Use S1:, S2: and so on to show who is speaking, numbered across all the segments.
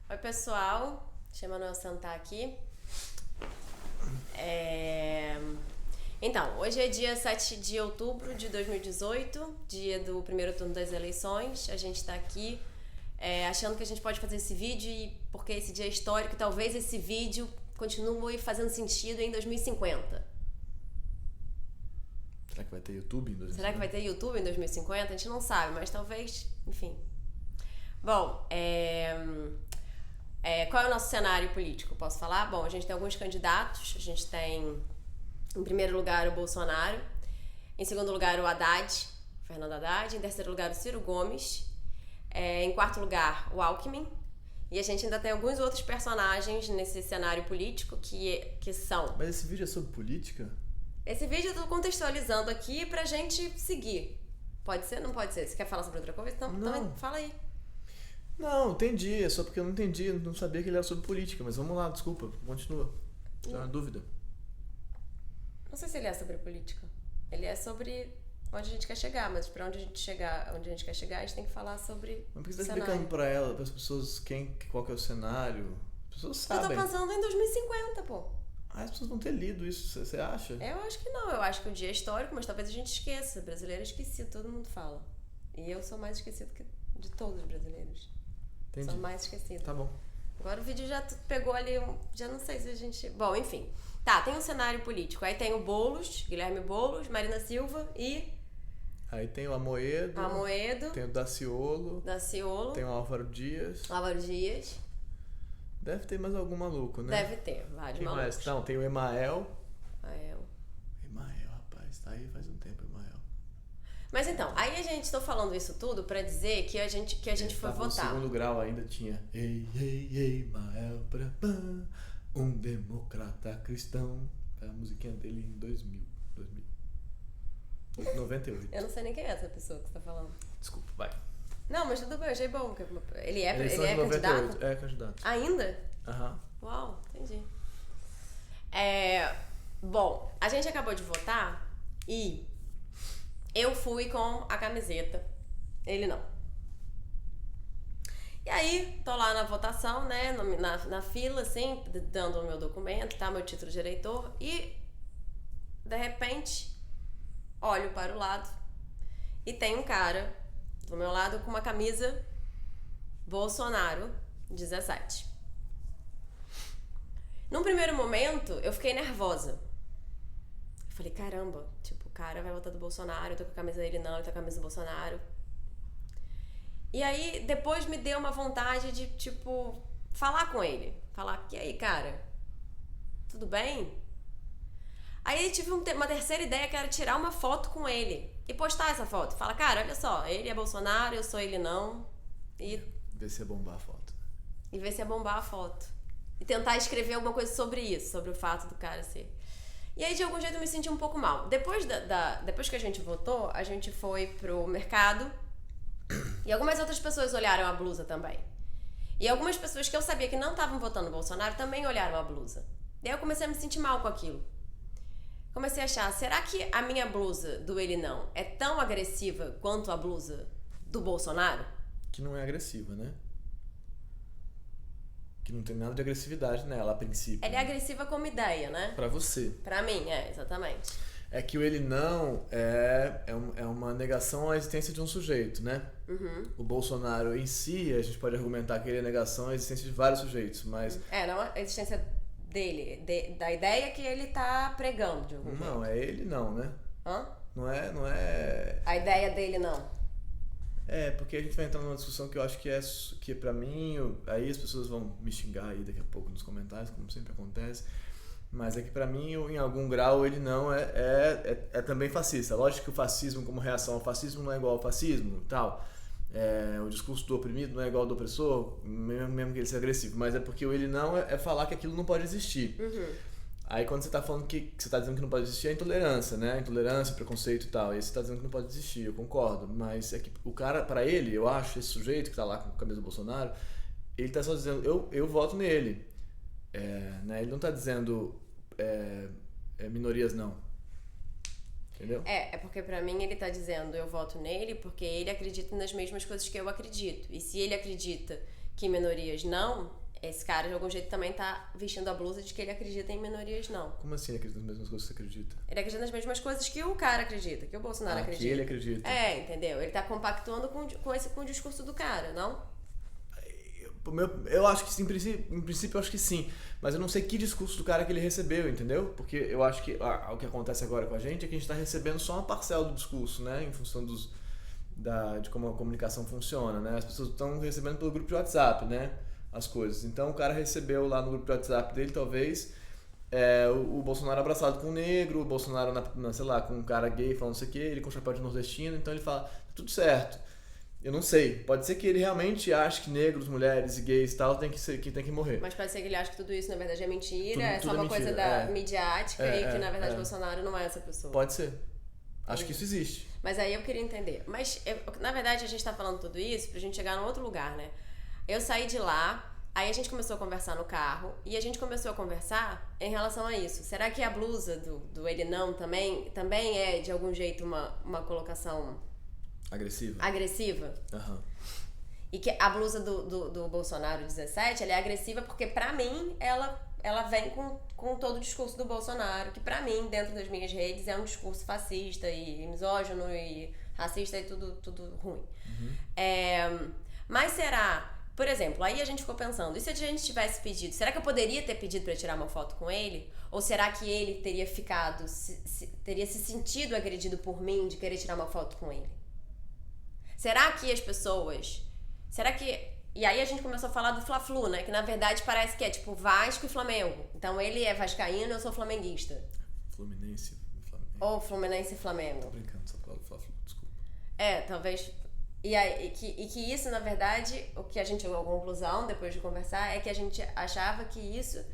S1: Oi, pessoal. Deixa o Emanuel sentar aqui. Então, hoje é dia 7 de outubro de 2018, dia do primeiro turno das eleições. A gente tá aqui achando que a gente pode fazer esse vídeo porque esse dia é histórico, talvez esse vídeo continue fazendo sentido em 2050.
S2: Será que vai ter YouTube em 2050?
S1: Será que vai ter YouTube em 2050? A gente não sabe, mas talvez, enfim. Bom, qual é o nosso cenário político? Posso falar? Bom, a gente tem alguns candidatos. A gente tem, em primeiro lugar, o Bolsonaro. Em segundo lugar, o Haddad, Fernando Haddad. Em terceiro lugar, o Ciro Gomes. Em quarto lugar, o Alckmin. E a gente ainda tem alguns outros personagens nesse cenário político que são...
S2: Mas esse vídeo é sobre política?
S1: Esse vídeo eu tô contextualizando aqui pra gente seguir. Pode ser? Não pode ser? Você quer falar sobre outra coisa? Então,
S2: Não.
S1: fala aí.
S2: Não, entendi. É só porque eu não entendi, eu não sabia que ele era sobre política. Mas vamos lá, desculpa, continua. Tinha uma dúvida.
S1: Não sei se ele é sobre política. Ele é sobre onde a gente quer chegar, mas pra onde a gente quer chegar, a gente tem que falar sobre
S2: Mas por que você tá
S1: cenário.
S2: explicando pra ela, pras pessoas, qual que é o cenário? As pessoas
S1: Eu tô
S2: sabem.
S1: pensando em 2050, pô.
S2: As pessoas vão ter lido isso, você acha?
S1: Eu acho que não. Eu acho que o dia é histórico, mas talvez a gente esqueça. Brasileiro é esquecido, todo mundo fala. E eu sou mais esquecido de todos os brasileiros.
S2: Entendi.
S1: Sou mais esquecida.
S2: Tá bom.
S1: Agora o vídeo já pegou ali, já não sei se a gente... Bom, enfim. Tá, tem um cenário político. Aí tem o Boulos, Guilherme Boulos, Marina Silva e
S2: Aí tem o Amoedo. Tem o Daciolo. Tem o Álvaro Dias.
S1: Álvaro Dias.
S2: Deve ter mais algum maluco, né?
S1: Deve ter, vários
S2: Quem
S1: malucos.
S2: mais? Não, tem o Emael.
S1: É.
S2: Emael, rapaz, tá aí faz um tempo, Emael.
S1: Mas então, aí a gente tô falando isso tudo pra dizer que a gente foi
S2: Tava
S1: votar.
S2: No segundo grau ainda tinha Ei, ei, ei, Mael, brabã, um democrata cristão. Foi a musiquinha dele em 98.
S1: Eu não sei nem quem é essa pessoa que você tá falando.
S2: Desculpa, vai.
S1: Não, mas tudo bem, achei bom. Ele é
S2: Eleição de
S1: candidato?
S2: 98. É candidato.
S1: Ainda?
S2: Aham.
S1: Uau, entendi. Bom, a gente acabou de votar e eu fui com a camiseta, ele não. E aí, tô lá na votação, né, na fila, assim, dando o meu documento, tá, meu título de eleitor, e de repente, olho para o lado e tem um cara do meu lado com uma camisa Bolsonaro 17. Num primeiro momento, eu fiquei nervosa. Eu falei, caramba, tipo, o cara vai votar do Bolsonaro, eu tô com a camisa dele não, ele tá com a camisa do Bolsonaro. E aí, depois me deu uma vontade de, tipo, falar com ele. Falar, e aí, cara? Tudo bem? Aí tive uma terceira ideia que era tirar uma foto com ele e postar essa foto. Fala, cara, olha só, ele é Bolsonaro, eu sou ele não. E
S2: Ver se ia bombar a foto.
S1: ver se ia bombar a foto. E tentar escrever alguma coisa sobre isso, sobre o fato do cara ser. E aí, de algum jeito, eu me senti um pouco mal. Depois que a gente votou, a gente foi pro mercado e algumas outras pessoas olharam a blusa também. E algumas pessoas que eu sabia que não estavam votando no Bolsonaro também olharam a blusa. E aí eu comecei a me sentir mal com aquilo. Comecei a achar, será que a minha blusa do ele não é tão agressiva quanto a blusa do Bolsonaro?
S2: Que não é agressiva, né? Que não tem nada de agressividade nela, a princípio.
S1: Ela é agressiva como ideia, né?
S2: Pra você.
S1: Pra mim, exatamente.
S2: É que o ele não é uma negação à existência de um sujeito, né?
S1: Uhum.
S2: O Bolsonaro em si, a gente pode argumentar que ele é negação à existência de vários sujeitos, mas...
S1: Não a existência dele, da ideia que ele tá pregando, de algum jeito.
S2: Não, é ele não, né?
S1: Hã?
S2: Não é...
S1: A ideia dele não.
S2: É, porque a gente vai entrar numa discussão que eu acho que pra mim, aí as pessoas vão me xingar aí daqui a pouco nos comentários, como sempre acontece, mas é que pra mim, em algum grau, ele não é também fascista. Lógico que o fascismo como reação ao fascismo não é igual ao fascismo e tal. O discurso do oprimido não é igual ao do opressor, mesmo que ele seja agressivo, mas é porque o ele não é falar que aquilo não pode existir.
S1: Uhum.
S2: Aí quando você tá falando que você tá dizendo que não pode existir, é intolerância, né? Intolerância, preconceito e tal. E você tá dizendo que não pode existir, eu concordo. Mas é que o cara, pra ele, eu acho, esse sujeito que tá lá com a camisa do Bolsonaro, ele tá só dizendo, eu voto nele. Né? Ele não tá dizendo minorias não. Entendeu?
S1: É porque pra mim ele tá dizendo eu voto nele porque ele acredita nas mesmas coisas que eu acredito. E se ele acredita que minorias não, esse cara de algum jeito também tá vestindo a blusa de que ele acredita em minorias não.
S2: Como assim ele acredita nas mesmas coisas que você acredita?
S1: Ele acredita nas mesmas coisas que o cara acredita, que o Bolsonaro acredita.
S2: Que ele acredita.
S1: Entendeu? Ele tá compactuando com o discurso do cara, não?
S2: Eu acho que sim, em princípio eu acho que sim, mas eu não sei que discurso do cara que ele recebeu, entendeu? Porque eu acho que o que acontece agora com a gente é que a gente está recebendo só uma parcela do discurso, né? Em função de como a comunicação funciona, né? As pessoas estão recebendo pelo grupo de WhatsApp, né? As coisas. Então o cara recebeu lá no grupo de WhatsApp dele, talvez, o Bolsonaro abraçado com um negro, o Bolsonaro, sei lá, com um cara gay falando não sei o quê, ele com chapéu de nordestino, então ele fala, tudo certo. Eu não sei. Pode ser que ele realmente ache que negros, mulheres e gays e tal tem que morrer.
S1: Mas pode ser que ele ache que tudo isso na verdade é mentira, é só
S2: tudo
S1: uma coisa midiática e que na verdade Bolsonaro não é essa pessoa.
S2: Pode ser. Acho que isso existe.
S1: Mas aí eu queria entender. Mas, na verdade, a gente tá falando tudo isso pra gente chegar num outro lugar, né? Eu saí de lá, aí a gente começou a conversar no carro e a gente começou a conversar em relação a isso. Será que a blusa do ele não também é, de algum jeito, uma colocação... Agressiva.
S2: Uhum.
S1: E que a blusa do Bolsonaro 17, ela é agressiva porque, pra mim, ela vem com todo o discurso do Bolsonaro, que pra mim, dentro das minhas redes, é um discurso fascista e misógino e racista e tudo ruim.
S2: Uhum.
S1: Mas será... Por exemplo, aí a gente ficou pensando, e se a gente tivesse pedido, será que eu poderia ter pedido pra tirar uma foto com ele? Ou será que ele teria teria se sentido agredido por mim de querer tirar uma foto com ele? Será que as pessoas... E aí a gente começou a falar do Fla-Flu, né? Que na verdade parece que é tipo Vasco e Flamengo. Então ele é vascaíno e eu sou flamenguista.
S2: Fluminense e Flamengo.
S1: Ou Fluminense e Flamengo.
S2: Tô brincando, só falar do Fla-Flu, desculpa.
S1: Talvez... E que isso, na verdade, o que a gente chegou à conclusão, depois de conversar, é que a gente achava que isso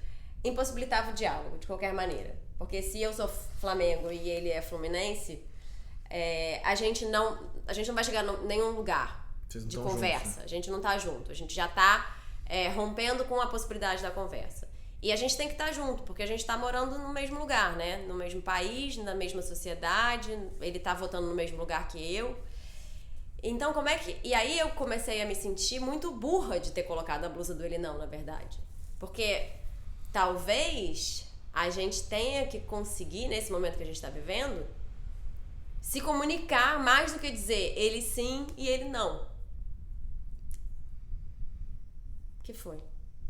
S1: impossibilitava o diálogo, de qualquer maneira. Porque se eu sou Flamengo e ele é Fluminense... a gente não vai chegar em nenhum lugar de conversa. Juntos, né? A gente não tá junto. A gente já tá rompendo com a possibilidade da conversa. E a gente tem que estar junto, porque a gente tá morando no mesmo lugar, né? No mesmo país, na mesma sociedade. Ele tá votando no mesmo lugar que eu. Então, como é que... E aí eu comecei a me sentir muito burra de ter colocado a blusa do ele não, na verdade. Porque talvez a gente tenha que conseguir, nesse momento que a gente tá vivendo... se comunicar mais do que dizer ele sim e ele não. O que foi?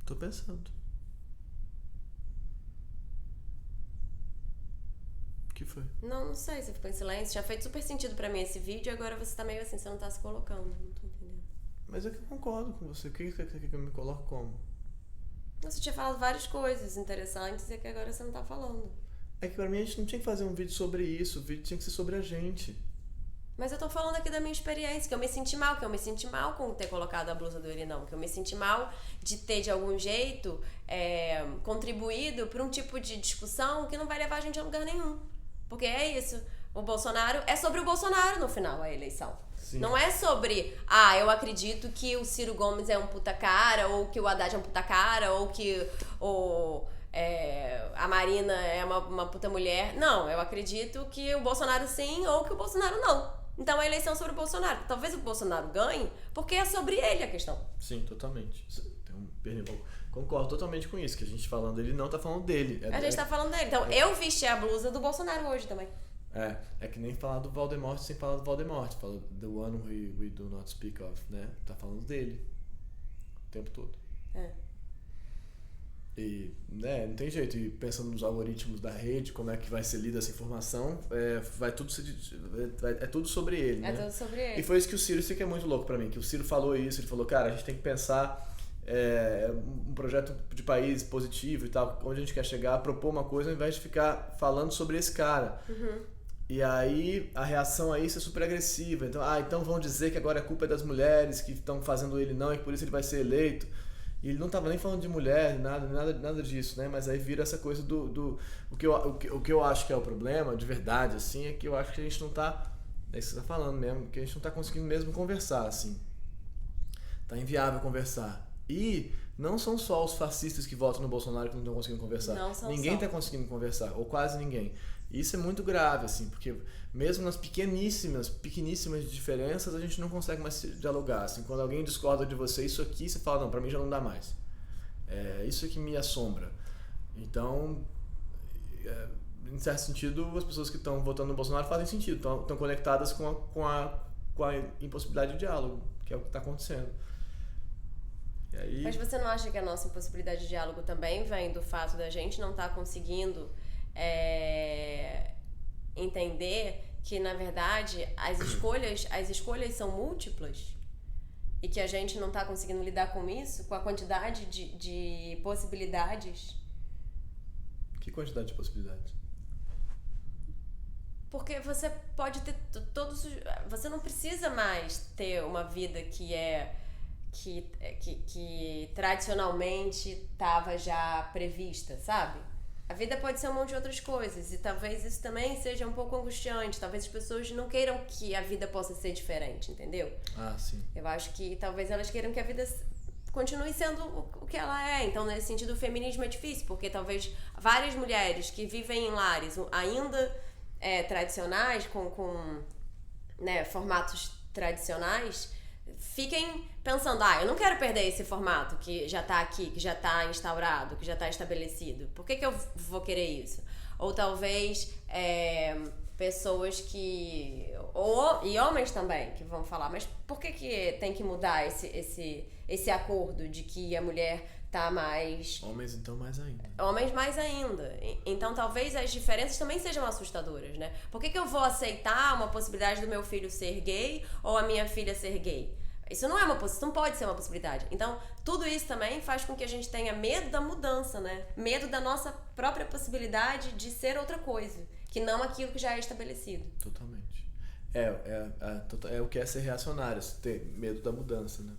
S2: Tô pensando. O que foi?
S1: Não sei, você ficou em silêncio. Tinha feito super sentido pra mim esse vídeo e agora você tá meio assim, você não tá se colocando. Não tô entendendo.
S2: Mas é que eu concordo com você. O que eu me coloco como?
S1: Você tinha falado várias coisas interessantes e que agora você não tá falando.
S2: É que pra mim a gente não tinha que fazer um vídeo sobre isso, o vídeo tinha que ser sobre a gente.
S1: Mas eu tô falando aqui da minha experiência, que eu me senti mal com ter colocado a blusa do ele não, que eu me senti mal de ter, de algum jeito, contribuído pra um tipo de discussão que não vai levar a gente a lugar nenhum. Porque é isso, o Bolsonaro, é sobre o Bolsonaro no final, a eleição.
S2: Sim.
S1: Não é sobre, eu acredito que o Ciro Gomes é um puta cara, ou que o Haddad é um puta cara, ou que a Marina é uma puta mulher. Não, eu acredito que o Bolsonaro sim ou que o Bolsonaro não. Então a eleição é sobre o Bolsonaro. Talvez o Bolsonaro ganhe porque é sobre ele a questão.
S2: Sim, totalmente. Concordo totalmente com isso, que a gente falando ele não tá falando dele.
S1: A gente tá falando dele. Então eu vesti a blusa do Bolsonaro hoje também.
S2: É que nem falar do Voldemort sem falar do Voldemort. Fala the one we do not speak of, né? Tá falando dele o tempo todo. E, não tem jeito. E pensando nos algoritmos da rede, como é que vai ser lida essa informação, vai tudo é tudo sobre ele, né?
S1: Tudo sobre ele.
S2: E foi isso que o Ciro, isso que é muito louco pra mim, que o Ciro falou isso, ele falou, cara, a gente tem que pensar um projeto de país positivo e tal, onde a gente quer chegar, propor uma coisa ao invés de ficar falando sobre esse cara.
S1: Uhum.
S2: E aí a reação a isso é super agressiva. Então vão dizer que agora a culpa é das mulheres que estão fazendo ele não e por isso ele vai ser eleito. E ele não estava nem falando de mulher, nada disso, né? Mas aí vira essa coisa o que eu acho que é o problema, de verdade, assim, é que eu acho que a gente não tá... É isso que você tá falando mesmo, que a gente não tá conseguindo mesmo conversar, assim. Tá inviável conversar. E não são só os fascistas que votam no Bolsonaro que não estão conseguindo conversar.
S1: Não são
S2: Ninguém
S1: só.
S2: tá conseguindo conversar, ou quase ninguém. E isso é muito grave, assim, porque mesmo nas pequeníssimas diferenças, a gente não consegue mais dialogar. Assim, quando alguém discorda de você, isso aqui, você fala, não, pra mim já não dá mais. Isso é que me assombra. Então, em certo sentido, as pessoas que estão votando no Bolsonaro fazem sentido, estão conectadas com a impossibilidade de diálogo, que é o que está acontecendo. E aí...
S1: Mas você não acha que a nossa impossibilidade de diálogo também vem do fato da gente não estar conseguindo entender que, na verdade, as escolhas são múltiplas? E que a gente não está conseguindo lidar com isso, com a quantidade de possibilidades?
S2: Que quantidade de possibilidades?
S1: Porque você pode ter todos os... Você não precisa mais ter uma vida que tradicionalmente estava já prevista, sabe? A vida pode ser um monte de outras coisas e talvez isso também seja um pouco angustiante. Talvez as pessoas não queiram que a vida possa ser diferente, entendeu?
S2: Ah, sim.
S1: Eu acho que talvez elas queiram que a vida continue sendo o que ela é. Então, nesse sentido, o feminismo é difícil, porque talvez várias mulheres que vivem em lares ainda tradicionais, com formatos tradicionais, fiquem pensando, eu não quero perder esse formato que já tá aqui, que já tá instaurado, que já tá estabelecido. Por que eu vou querer isso? Ou talvez pessoas que... e homens também, que vão falar, mas por que tem que mudar esse acordo de que a mulher tá mais...
S2: Homens, então, mais ainda.
S1: Homens mais ainda. Então, talvez as diferenças também sejam assustadoras, né? Por que eu vou aceitar uma possibilidade do meu filho ser gay ou a minha filha ser gay? Isso não pode ser uma possibilidade. Então, tudo isso também faz com que a gente tenha medo da mudança, né? Medo da nossa própria possibilidade de ser outra coisa, que não aquilo que já é estabelecido.
S2: Totalmente. É o que é ser reacionário, você ter medo da mudança, né?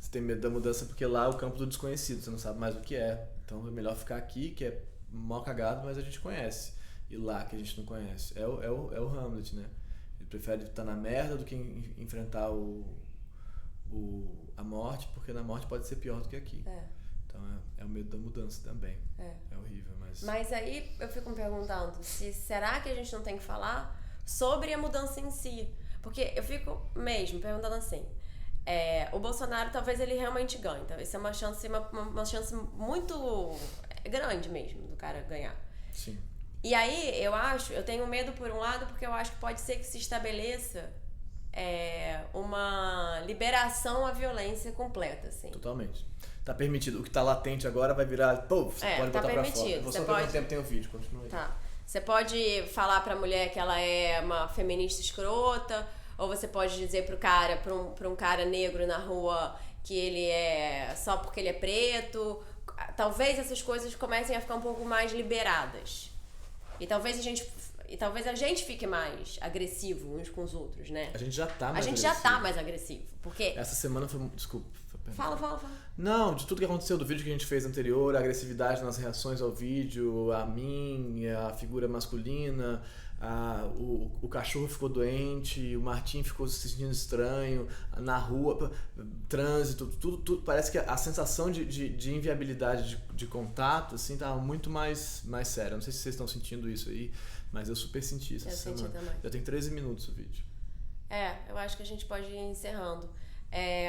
S2: Você tem medo da mudança porque lá é o campo do desconhecido, você não sabe mais o que é. Então é melhor ficar aqui, que é mal cagado, mas a gente conhece. E lá que a gente não conhece. É o Hamlet, né? Ele prefere estar na merda do que enfrentar a morte, porque na morte pode ser pior do que aqui. Então é o medo da mudança também. É horrível, mas...
S1: Mas aí eu fico me perguntando, será que a gente não tem que falar sobre a mudança em si? Porque eu fico mesmo perguntando assim, o Bolsonaro talvez ele realmente ganhe, talvez seja uma chance muito grande mesmo do cara ganhar.
S2: Sim.
S1: E aí eu tenho medo por um lado, porque eu acho que pode ser que se estabeleça uma liberação à violência completa, assim.
S2: Totalmente. Tá permitido. O que tá latente agora vai virar... Pô, você pode botar pra fora. Vou só ver quanto tempo tem o vídeo. Continua aí.
S1: Tá. Você pode falar pra mulher que ela é uma feminista escrota, ou você pode dizer pra um cara negro na rua que ele é só porque ele é preto. Talvez essas coisas comecem a ficar um pouco mais liberadas. E talvez a gente fique mais agressivo uns com os outros, né?
S2: A gente já tá mais agressivo.
S1: A gente já tá mais agressivo. Porque...
S2: Essa semana foi... Desculpa.
S1: Fala.
S2: Não, de tudo que aconteceu do vídeo que a gente fez anterior, a agressividade nas reações ao vídeo, a figura masculina, o cachorro ficou doente, o Martim ficou se sentindo estranho, na rua, trânsito, tudo parece que a sensação de inviabilidade de contato, assim, tava muito mais séria. Não sei se vocês estão sentindo isso aí, mas eu super senti essa semana.
S1: Senti também.
S2: Já tem 13 minutos o vídeo.
S1: Eu acho que a gente pode ir encerrando.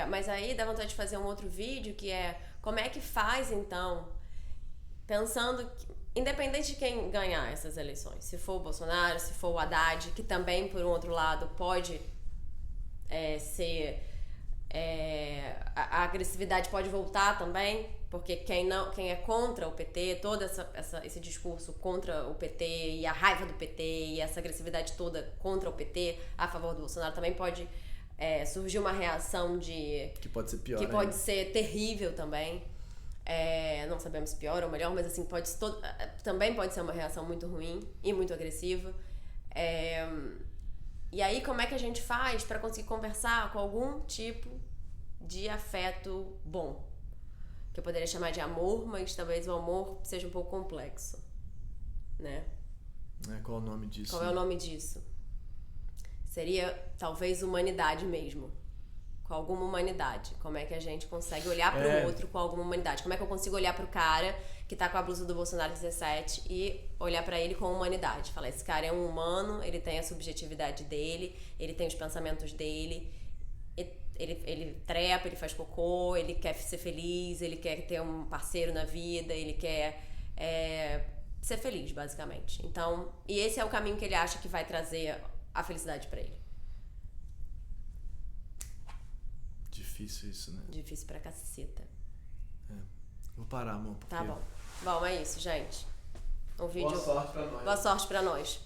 S1: Mas aí dá vontade de fazer um outro vídeo que é como é que faz então, pensando que, independente de quem ganhar essas eleições, se for o Bolsonaro, se for o Haddad, que também por um outro lado pode ser a agressividade pode voltar também, porque quem é contra o PT, todo esse discurso contra o PT e a raiva do PT e essa agressividade toda contra o PT a favor do Bolsonaro também pode surgir uma reação que
S2: pode ser pior,
S1: que pode ser terrível também. Não sabemos se pior ou melhor, mas assim também pode ser uma reação muito ruim e muito agressiva. E aí como é que a gente faz para conseguir conversar com algum tipo de afeto bom? Que eu poderia chamar de amor, mas talvez o amor seja um pouco complexo, né?
S2: Qual é o nome disso?
S1: Qual é o nome disso? Seria talvez humanidade mesmo. com alguma humanidade. Como é que a gente consegue olhar pro outro com alguma humanidade? Como é que eu consigo olhar pro cara que tá com a blusa do Bolsonaro 17 e olhar pra ele com humanidade? Falar, esse cara é um humano, ele tem a subjetividade dele, ele tem os pensamentos dele, ele trepa, ele faz cocô, ele quer ser feliz, ele quer ter um parceiro na vida, ele quer ser feliz, basicamente. Então, e esse é o caminho que ele acha que vai trazer a felicidade pra ele.
S2: Difícil isso, né?
S1: Difícil pra caceta.
S2: Vou parar, amor.
S1: Tá bom. Bom, é isso, gente. Um vídeo...
S2: Boa sorte pra nós.
S1: Boa sorte pra nós.